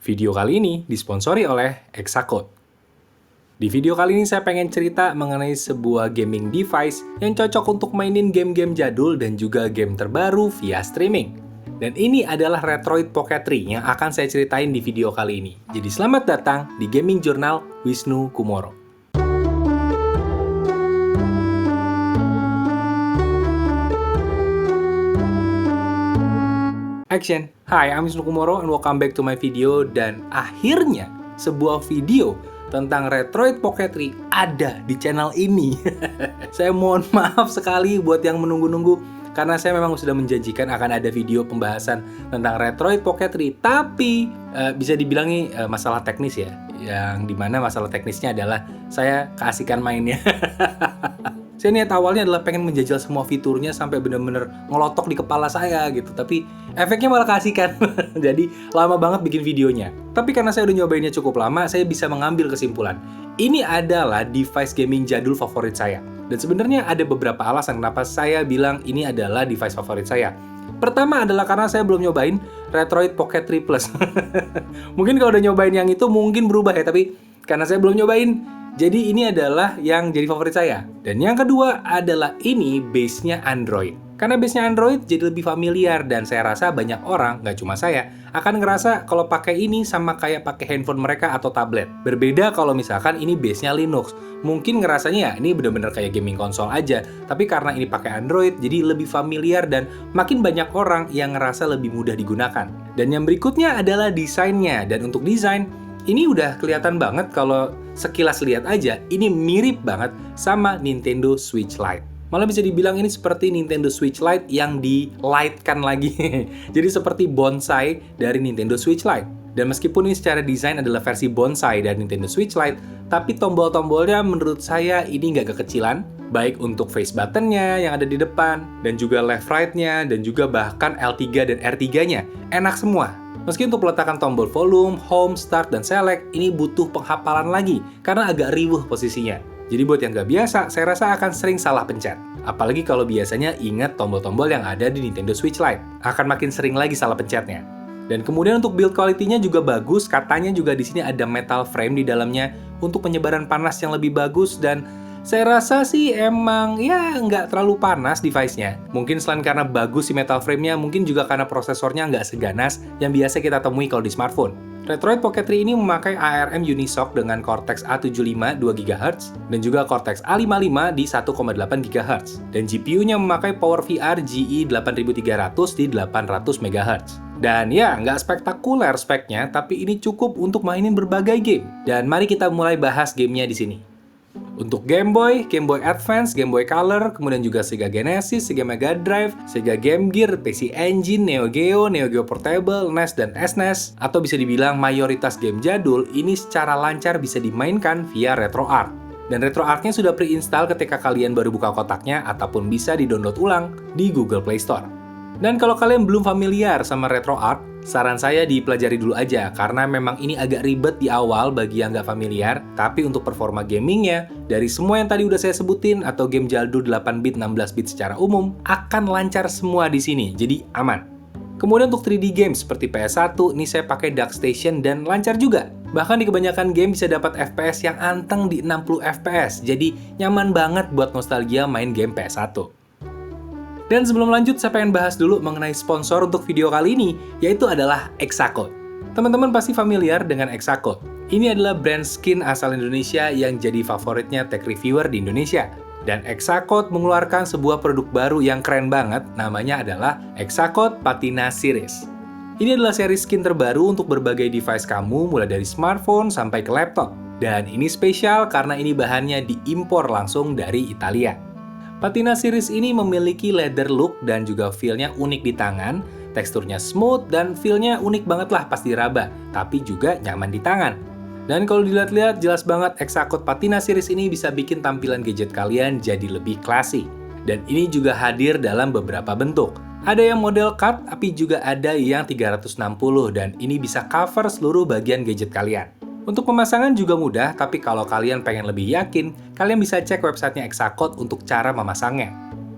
Video kali ini disponsori oleh Exacode. Di video kali ini saya pengen cerita mengenai sebuah gaming device yang cocok untuk mainin game-game jadul dan juga game terbaru via streaming. Dan ini adalah Retroid Pocket 3 yang akan saya ceritain di video kali ini. Jadi selamat datang di Gaming Journal Wisnu Kumoro. Action! Hi, I'm Wisnu Kumoro and welcome back to my video. Dan akhirnya sebuah video tentang Retroid Pocket 3 ada di channel ini. Saya mohon maaf sekali buat yang menunggu-nunggu, karena saya memang sudah menjanjikan akan ada video pembahasan tentang Retroid Pocket 3. Tapi bisa dibilang ini masalah teknis ya, yang dimana masalah teknisnya adalah saya keasikan mainnya. Saya niat awalnya adalah pengen menjajal semua fiturnya sampai bener-bener ngelotok di kepala saya gitu. Tapi efeknya malah keasikan. Jadi lama banget bikin videonya. Tapi karena saya udah nyobainnya cukup lama, saya bisa mengambil kesimpulan. Ini adalah device gaming jadul favorit saya. Dan sebenarnya ada beberapa alasan kenapa saya bilang ini adalah device favorit saya. Pertama adalah karena saya belum nyobain Retroid Pocket 3 Plus. Mungkin kalau udah nyobain yang itu mungkin berubah ya. Tapi karena saya belum nyobain, jadi ini adalah yang jadi favorit saya. Dan yang kedua adalah ini base-nya Android. Karena base-nya Android jadi lebih familiar dan saya rasa banyak orang, nggak cuma saya, akan ngerasa kalau pakai ini sama kayak pakai handphone mereka atau tablet. Berbeda kalau misalkan ini base-nya Linux. Mungkin ngerasanya ya ini bener-bener kayak gaming konsol aja. Tapi karena ini pakai Android, jadi lebih familiar dan makin banyak orang yang ngerasa lebih mudah digunakan. Dan yang berikutnya adalah desainnya. Dan untuk desain, ini udah kelihatan banget kalau sekilas lihat aja, ini mirip banget sama Nintendo Switch Lite. Malah bisa dibilang ini seperti Nintendo Switch Lite yang di-light-kan lagi. Jadi seperti bonsai dari Nintendo Switch Lite. Dan meskipun ini secara desain adalah versi bonsai dari Nintendo Switch Lite, tapi tombol-tombolnya menurut saya ini nggak kekecilan. Baik untuk face button-nya yang ada di depan, dan juga left right-nya, dan juga bahkan L3 dan R3-nya. Enak semua. Meski untuk peletakan tombol volume, home, start, dan select, ini butuh penghafalan lagi karena agak riweuh posisinya. Jadi buat yang nggak biasa, saya rasa akan sering salah pencet. Apalagi kalau biasanya ingat tombol-tombol yang ada di Nintendo Switch Lite. Akan makin sering lagi salah pencetnya. Dan kemudian untuk build quality-nya juga bagus, katanya juga di sini ada metal frame di dalamnya untuk penyebaran panas yang lebih bagus, dan saya rasa sih emang ya nggak terlalu panas device-nya. Mungkin selain karena bagus si metal frame-nya, mungkin juga karena prosesornya nggak seganas yang biasa kita temui kalau di smartphone. Retroid Pocket 3 ini memakai ARM Unisoc dengan Cortex A75 2 GHz dan juga Cortex A55 di 1,8 GHz. Dan GPU-nya memakai PowerVR GE 8300 di 800 MHz. Dan ya, nggak spektakuler speknya, tapi ini cukup untuk mainin berbagai game. Dan mari kita mulai bahas gamenya di sini. Untuk Game Boy, Game Boy Advance, Game Boy Color, kemudian juga Sega Genesis, Sega Mega Drive, Sega Game Gear, PC Engine, Neo Geo Portable, NES, dan SNES, atau bisa dibilang mayoritas game jadul ini secara lancar bisa dimainkan via RetroArch. Dan RetroArch-nya sudah pre-install ketika kalian baru buka kotaknya ataupun bisa di-download ulang di Google Play Store. Dan kalau kalian belum familiar sama RetroArch, saran saya dipelajari dulu aja, karena memang ini agak ribet di awal bagi yang nggak familiar, tapi untuk performa gamingnya, dari semua yang tadi udah saya sebutin, atau game jadul 8-bit, 16-bit secara umum, akan lancar semua di sini, jadi aman. Kemudian untuk 3D game seperti PS1, ini saya pakai DuckStation dan lancar juga. Bahkan di kebanyakan game bisa dapat FPS yang anteng di 60 FPS, jadi nyaman banget buat nostalgia main game PS1. Dan sebelum lanjut, saya pengen bahas dulu mengenai sponsor untuk video kali ini, yaitu adalah Exacode. Teman-teman pasti familiar dengan Exacode. Ini adalah brand skin asal Indonesia yang jadi favoritnya tech reviewer di Indonesia. Dan Exacode mengeluarkan sebuah produk baru yang keren banget, namanya adalah Exacode Patina Series. Ini adalah seri skin terbaru untuk berbagai device kamu, mulai dari smartphone sampai ke laptop. Dan ini spesial karena ini bahannya diimpor langsung dari Italia. Patina series ini memiliki leather look dan juga feel-nya unik di tangan, teksturnya smooth dan feel-nya unik banget lah pas diraba, tapi juga nyaman di tangan. Dan kalau dilihat-lihat, jelas banget Exacode Patina series ini bisa bikin tampilan gadget kalian jadi lebih classy. Dan ini juga hadir dalam beberapa bentuk. Ada yang model cut, tapi juga ada yang 360 dan ini bisa cover seluruh bagian gadget kalian. Untuk pemasangan juga mudah, tapi kalau kalian pengen lebih yakin, kalian bisa cek websitenya Exacode untuk cara memasangnya.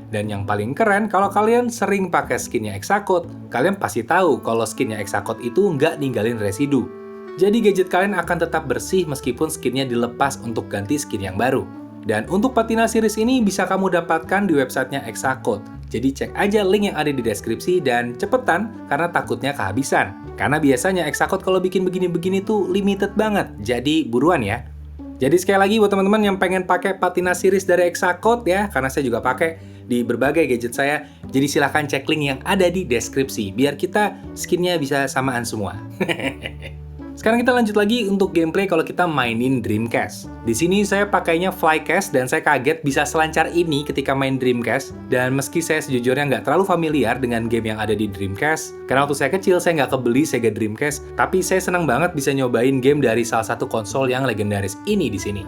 Dan yang paling keren, kalau kalian sering pakai skinnya Exacode, kalian pasti tahu kalau skinnya Exacode itu nggak ninggalin residu. Jadi gadget kalian akan tetap bersih meskipun skinnya dilepas untuk ganti skin yang baru. Dan untuk Patina series ini bisa kamu dapatkan di websitenya Exacode. Jadi cek aja link yang ada di deskripsi dan cepetan karena takutnya kehabisan. Karena biasanya Exacode kalau bikin begini-begini tuh limited banget, jadi buruan ya. Jadi sekali lagi buat teman-teman yang pengen pakai Patina series dari Exacode ya, karena saya juga pakai di berbagai gadget saya, jadi silahkan cek link yang ada di deskripsi, biar kita skinnya bisa samaan semua. Sekarang kita lanjut lagi untuk gameplay kalau kita mainin Dreamcast. Di sini saya pakainya Flycast dan saya kaget bisa selancar ini ketika main Dreamcast. Dan meski saya sejujurnya nggak terlalu familiar dengan game yang ada di Dreamcast, karena waktu saya kecil saya nggak kebeli Sega Dreamcast, tapi saya senang banget bisa nyobain game dari salah satu konsol yang legendaris ini di sini.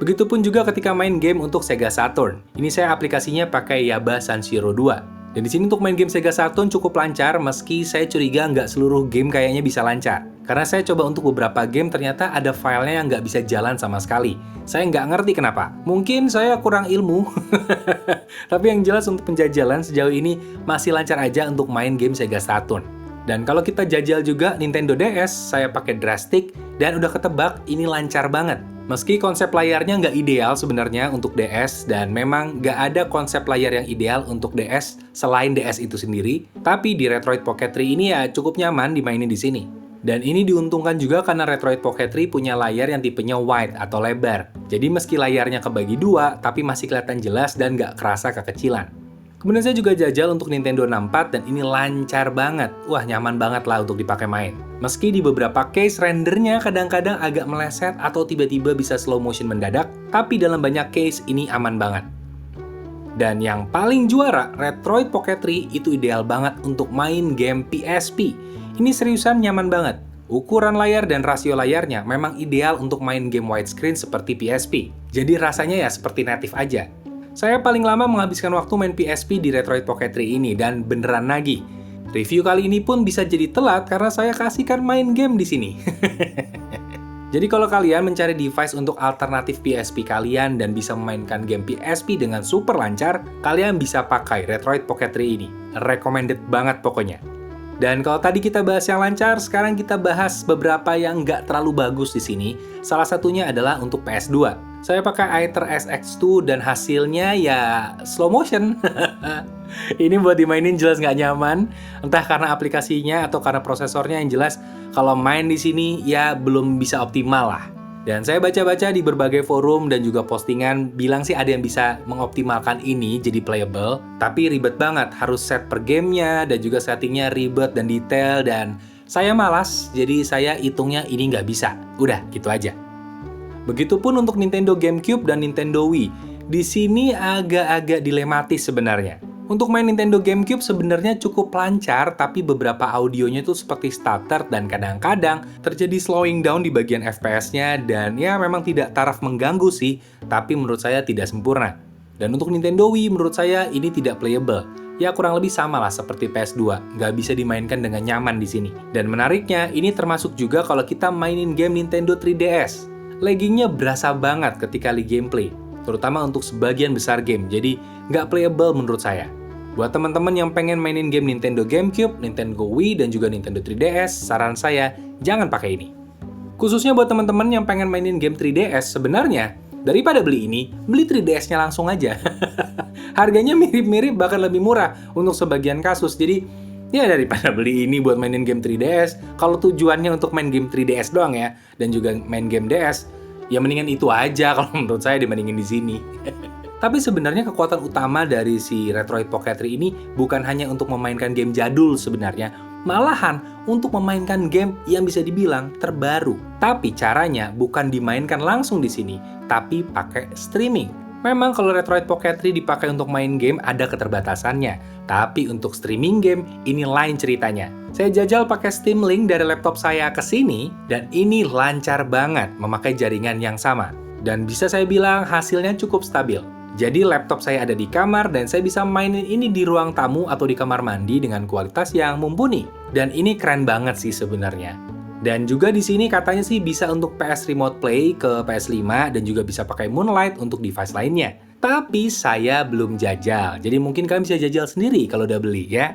Begitupun juga ketika main game untuk Sega Saturn. Ini saya aplikasinya pakai Yaba Sanshiro 2. Dan di sini untuk main game Sega Saturn cukup lancar, meski saya curiga nggak seluruh game kayaknya bisa lancar. Karena saya coba untuk beberapa game ternyata ada filenya yang nggak bisa jalan sama sekali. Saya nggak ngerti kenapa. Mungkin saya kurang ilmu. Tapi yang jelas untuk penjajalan sejauh ini masih lancar aja untuk main game Sega Saturn. Dan kalau kita jajal juga Nintendo DS, saya pakai Drastic dan udah ketebak ini lancar banget. Meski konsep layarnya nggak ideal sebenarnya untuk DS, dan memang nggak ada konsep layar yang ideal untuk DS selain DS itu sendiri, tapi di Retroid Pocket 3 ini ya cukup nyaman dimainin di sini. Dan ini diuntungkan juga karena Retroid Pocket 3 punya layar yang tipenya wide atau lebar. Jadi meski layarnya kebagi dua, tapi masih kelihatan jelas dan nggak kerasa kekecilan. Kemudian saya juga jajal untuk Nintendo 64 dan ini lancar banget. Wah, nyaman banget lah untuk dipakai main. Meski di beberapa case rendernya kadang-kadang agak meleset atau tiba-tiba bisa slow motion mendadak, tapi dalam banyak case ini aman banget. Dan yang paling juara, Retroid Pocket 3 itu ideal banget untuk main game PSP. Ini seriusan nyaman banget. Ukuran layar dan rasio layarnya memang ideal untuk main game widescreen seperti PSP. Jadi rasanya ya seperti native aja. Saya paling lama menghabiskan waktu main PSP di Retroid Pocket 3 ini dan beneran nagih. Review kali ini pun bisa jadi telat karena saya kasihkan main game di sini. Jadi kalau kalian mencari device untuk alternatif PSP kalian dan bisa memainkan game PSP dengan super lancar, kalian bisa pakai Retroid Pocket 3 ini. Recommended banget pokoknya. Dan kalau tadi kita bahas yang lancar, sekarang kita bahas beberapa yang nggak terlalu bagus di sini. Salah satunya adalah untuk PS2. Saya pakai Aether SX2 dan hasilnya ya slow motion. Ini buat dimainin jelas nggak nyaman, entah karena aplikasinya atau karena prosesornya, yang jelas kalau main di sini ya belum bisa optimal lah. Dan saya baca-baca di berbagai forum dan juga postingan bilang sih ada yang bisa mengoptimalkan ini jadi playable, tapi ribet banget, harus set per gamenya dan juga settingnya ribet dan detail, dan saya malas, jadi saya hitungnya ini nggak bisa. Udah, gitu aja. Begitupun untuk Nintendo GameCube dan Nintendo Wii. Di sini agak-agak dilematis sebenarnya. Untuk main Nintendo GameCube sebenarnya cukup lancar, tapi beberapa audionya tuh seperti stutter dan kadang-kadang terjadi slowing down di bagian FPS-nya, dan ya memang tidak taraf mengganggu sih, tapi menurut saya tidak sempurna. Dan untuk Nintendo Wii menurut saya ini tidak playable. Ya kurang lebih sama lah seperti PS2, nggak bisa dimainkan dengan nyaman di sini. Dan menariknya, ini termasuk juga kalau kita mainin game Nintendo 3DS. Laggingnya berasa banget ketika di gameplay, terutama untuk sebagian besar game, jadi nggak playable menurut saya. Buat teman-teman yang pengen mainin game Nintendo GameCube, Nintendo Wii, dan juga Nintendo 3DS, saran saya, jangan pakai ini. Khususnya buat teman-teman yang pengen mainin game 3DS, sebenarnya, daripada beli ini, beli 3DS-nya langsung aja. Harganya mirip-mirip, bahkan lebih murah untuk sebagian kasus, jadi ya daripada beli ini buat mainin game 3DS, kalau tujuannya untuk main game 3DS doang ya, dan juga main game DS, ya mendingan itu aja kalau menurut saya dibandingin di sini. Tapi sebenarnya kekuatan utama dari si Retroid Pocket 3 ini bukan hanya untuk memainkan game jadul sebenarnya, malahan untuk memainkan game yang bisa dibilang terbaru. Tapi caranya bukan dimainkan langsung di sini, tapi pakai streaming. Memang kalau Retroid Pocket 3 dipakai untuk main game ada keterbatasannya, tapi untuk streaming game ini lain ceritanya. Saya jajal pakai Steam Link dari laptop saya ke sini, dan ini lancar banget memakai jaringan yang sama. Dan bisa saya bilang hasilnya cukup stabil. Jadi laptop saya ada di kamar dan saya bisa mainin ini di ruang tamu atau di kamar mandi dengan kualitas yang mumpuni. Dan ini keren banget sih sebenarnya. Dan juga di sini katanya sih bisa untuk PS Remote Play ke PS5 dan juga bisa pakai Moonlight untuk device lainnya. Tapi saya belum jajal, jadi mungkin kalian bisa jajal sendiri kalau udah beli ya.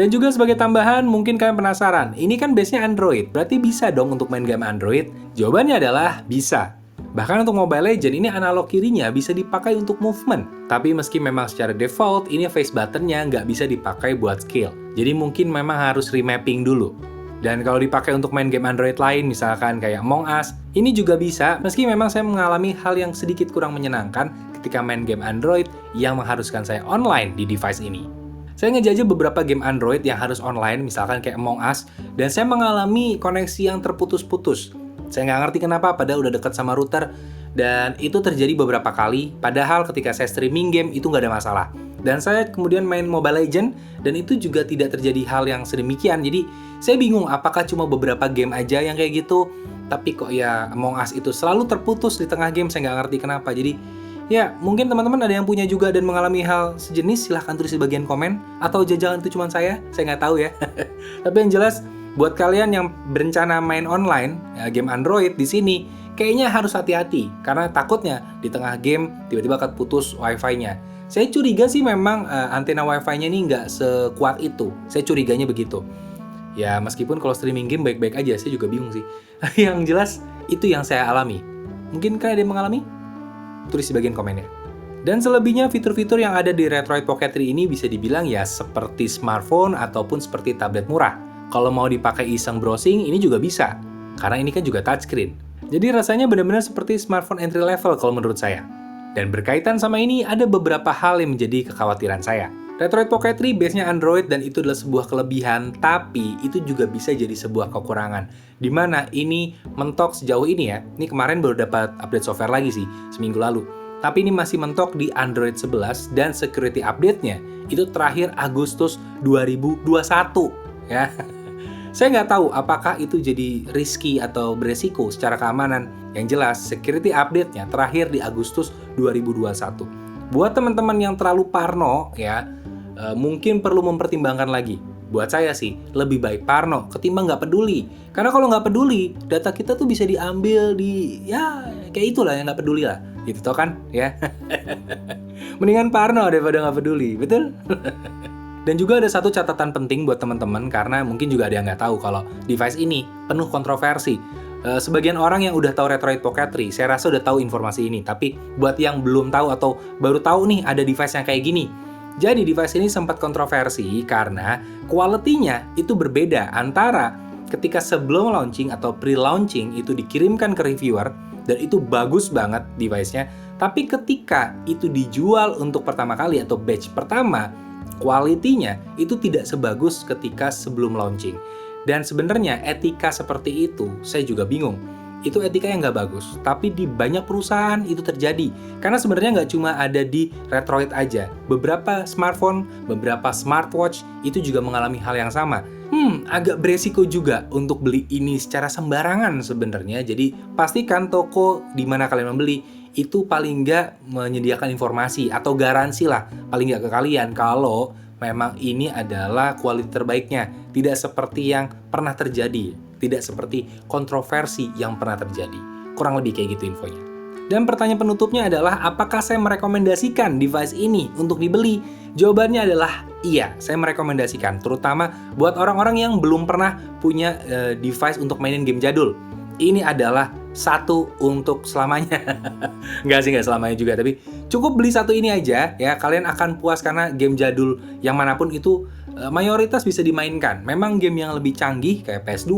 Dan juga sebagai tambahan, mungkin kalian penasaran, ini kan base-nya Android, berarti bisa dong untuk main game Android? Jawabannya adalah bisa. Bahkan untuk Mobile Legends, ini analog kirinya bisa dipakai untuk movement. Tapi meski memang secara default, ini face button-nya nggak bisa dipakai buat skill. Jadi mungkin memang harus remapping dulu. Dan kalau dipakai untuk main game Android lain, misalkan kayak Among Us, ini juga bisa, meski memang saya mengalami hal yang sedikit kurang menyenangkan ketika main game Android yang mengharuskan saya online di device ini. Saya ngejajah beberapa game Android yang harus online, misalkan kayak Among Us, dan saya mengalami koneksi yang terputus-putus. Saya nggak ngerti kenapa, padahal udah dekat sama router, dan itu terjadi beberapa kali, padahal ketika saya streaming game itu nggak ada masalah. Dan saya kemudian main Mobile Legends, dan itu juga tidak terjadi hal yang sedemikian. Jadi, saya bingung apakah cuma beberapa game aja yang kayak gitu, tapi kok ya Among Us itu selalu terputus di tengah game, saya nggak ngerti kenapa. Jadi, ya, mungkin teman-teman ada yang punya juga dan mengalami hal sejenis, silahkan tulis di bagian komen. Atau jangan itu cuma saya nggak tahu ya. Tapi yang jelas, buat kalian yang berencana main online, ya, game Android di sini, kayaknya harus hati-hati. Karena takutnya di tengah game, tiba-tiba akan putus wifi-nya. Saya curiga sih memang antena wifi-nya ini nggak sekuat itu. Saya curiganya begitu. Ya, meskipun kalau streaming game baik-baik aja, saya juga bingung sih. Yang jelas, itu yang saya alami. Mungkin kalian ada yang mengalami? Tulis di bagian komennya. Dan selebihnya fitur-fitur yang ada di Retroid Pocket 3 ini bisa dibilang ya seperti smartphone ataupun seperti tablet murah. Kalau mau dipakai iseng browsing, ini juga bisa. Karena ini kan juga touchscreen. Jadi rasanya benar-benar seperti smartphone entry level kalau menurut saya. Dan berkaitan sama ini, ada beberapa hal yang menjadi kekhawatiran saya. Retroid Pocket 3 base-nya Android dan itu adalah sebuah kelebihan, tapi itu juga bisa jadi sebuah kekurangan. Dimana ini mentok sejauh ini ya, ini kemarin baru dapat update software lagi sih, seminggu lalu. Tapi ini masih mentok di Android 11 dan security update-nya itu terakhir Agustus 2021 ya. Saya nggak tahu apakah itu jadi risky atau beresiko secara keamanan. Yang jelas, security update-nya terakhir di Agustus 2021. Buat teman-teman yang terlalu parno ya, mungkin perlu mempertimbangkan lagi. Buat saya sih, lebih baik parno ketimbang nggak peduli. Karena kalau nggak peduli, data kita tuh bisa diambil di, ya kayak itulah yang nggak peduli lah. Gitu toh kan, ya. Mendingan parno daripada nggak peduli, betul? Dan juga ada satu catatan penting buat teman-teman, karena mungkin juga ada yang nggak tahu kalau device ini penuh kontroversi. Sebagian orang yang udah tahu Retroid Pocket 3, saya rasa udah tahu informasi ini. Tapi buat yang belum tahu atau baru tahu nih ada device yang kayak gini, jadi device ini sempat kontroversi karena quality-nya itu berbeda antara ketika sebelum launching atau pre-launching itu dikirimkan ke reviewer dan itu bagus banget device-nya, tapi ketika itu dijual untuk pertama kali atau batch pertama, quality-nya itu tidak sebagus ketika sebelum launching. Dan sebenarnya etika seperti itu saya juga bingung. Itu etika yang nggak bagus, tapi di banyak perusahaan itu terjadi. Karena sebenarnya nggak cuma ada di Retroid aja. Beberapa smartphone, beberapa smartwatch itu juga mengalami hal yang sama. Agak beresiko juga untuk beli ini secara sembarangan sebenarnya. Jadi pastikan toko di mana kalian membeli itu paling nggak menyediakan informasi atau garansi lah, paling nggak ke kalian kalau memang ini adalah kualitas terbaiknya. Tidak seperti yang pernah terjadi. Tidak seperti kontroversi yang pernah terjadi. Kurang lebih kayak gitu infonya. Dan pertanyaan penutupnya adalah, apakah saya merekomendasikan device ini untuk dibeli? Jawabannya adalah iya, saya merekomendasikan. Terutama buat orang-orang yang belum pernah punya device untuk mainin game jadul. Ini adalah satu untuk selamanya. Nggak sih, nggak selamanya juga. Tapi cukup beli satu ini aja ya. Kalian akan puas karena game jadul yang manapun itu mayoritas bisa dimainkan. Memang game yang lebih canggih kayak PS2,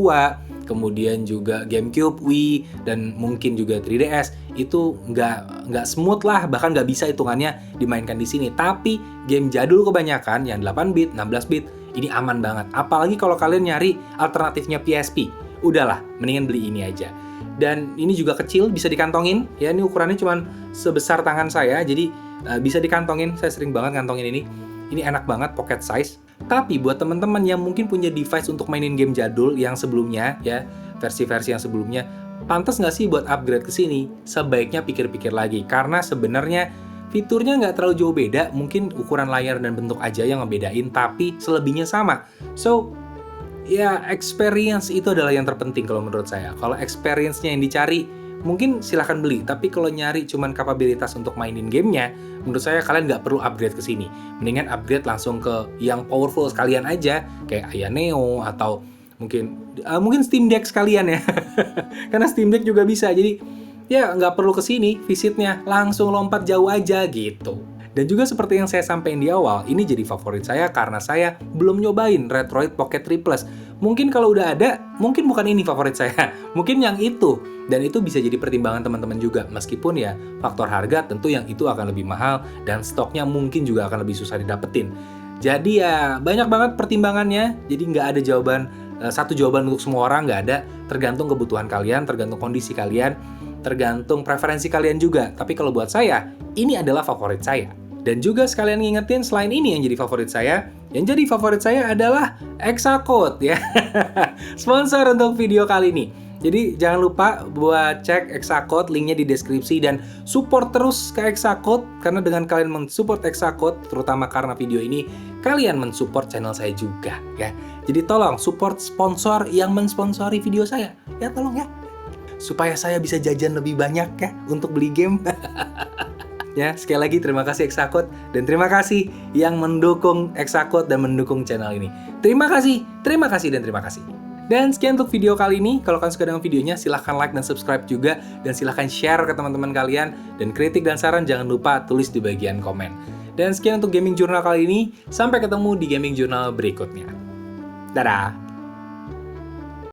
kemudian juga GameCube, Wii, dan mungkin juga 3DS itu nggak smooth lah, bahkan nggak bisa hitungannya dimainkan di sini. Tapi game jadul kebanyakan yang 8 bit, 16 bit ini aman banget. Apalagi kalau kalian nyari alternatifnya PSP, udahlah, mendingan beli ini aja. Dan ini juga kecil, bisa dikantongin. Ya, ini ukurannya cuma sebesar tangan saya, jadi bisa dikantongin. Saya sering banget ngantongin ini. Ini enak banget, pocket size. Tapi buat teman-teman yang mungkin punya device untuk mainin game jadul yang sebelumnya, ya versi-versi yang sebelumnya, pantas nggak sih buat upgrade ke sini? Sebaiknya pikir-pikir lagi, karena sebenarnya fiturnya nggak terlalu jauh beda. Mungkin ukuran layar dan bentuk aja yang ngebedain, tapi selebihnya sama. So, ya experience itu adalah yang terpenting kalau menurut saya. Kalau experience-nya yang dicari, mungkin silahkan beli. Tapi kalau nyari cuman kapabilitas untuk mainin gamenya, menurut saya kalian nggak perlu upgrade ke sini. Mendingan upgrade langsung ke yang powerful sekalian aja, kayak Aya Neo atau mungkin Steam Deck sekalian ya. Karena Steam Deck juga bisa. Jadi ya nggak perlu ke sini visitnya, langsung lompat jauh aja gitu. Dan juga seperti yang saya sampaikan di awal, ini jadi favorit saya karena saya belum nyobain Retroid Pocket 3 Plus. Mungkin kalau udah ada, mungkin bukan ini favorit saya, mungkin yang itu. Dan itu bisa jadi pertimbangan teman-teman juga, meskipun ya faktor harga tentu yang itu akan lebih mahal dan stoknya mungkin juga akan lebih susah didapetin. Jadi ya banyak banget pertimbangannya, jadi nggak ada satu jawaban untuk semua orang, nggak ada. Tergantung kebutuhan kalian, tergantung kondisi kalian, tergantung preferensi kalian juga. Tapi kalau buat saya, ini adalah favorit saya. Dan juga sekalian ngingetin, selain ini yang jadi favorit saya, yang jadi favorit saya adalah Exacode ya. Sponsor untuk video kali ini. Jadi jangan lupa buat cek Exacode, linknya di deskripsi, dan support terus ke Exacode, karena dengan kalian mensupport Exacode, terutama karena video ini, kalian mensupport channel saya juga ya. Jadi tolong support sponsor yang mensponsori video saya, ya tolong ya. Supaya saya bisa jajan lebih banyak ya untuk beli game. Ya, sekali lagi terima kasih Exacode, dan terima kasih yang mendukung Exacode dan mendukung channel ini. Terima kasih, dan terima kasih. Dan sekian untuk video kali ini. Kalau kalian suka dengan videonya, silahkan like dan subscribe juga. Dan silahkan share ke teman-teman kalian. Dan kritik dan saran jangan lupa tulis di bagian komen. Dan sekian untuk Gaming Journal kali ini. Sampai ketemu di Gaming Journal berikutnya. Dadah!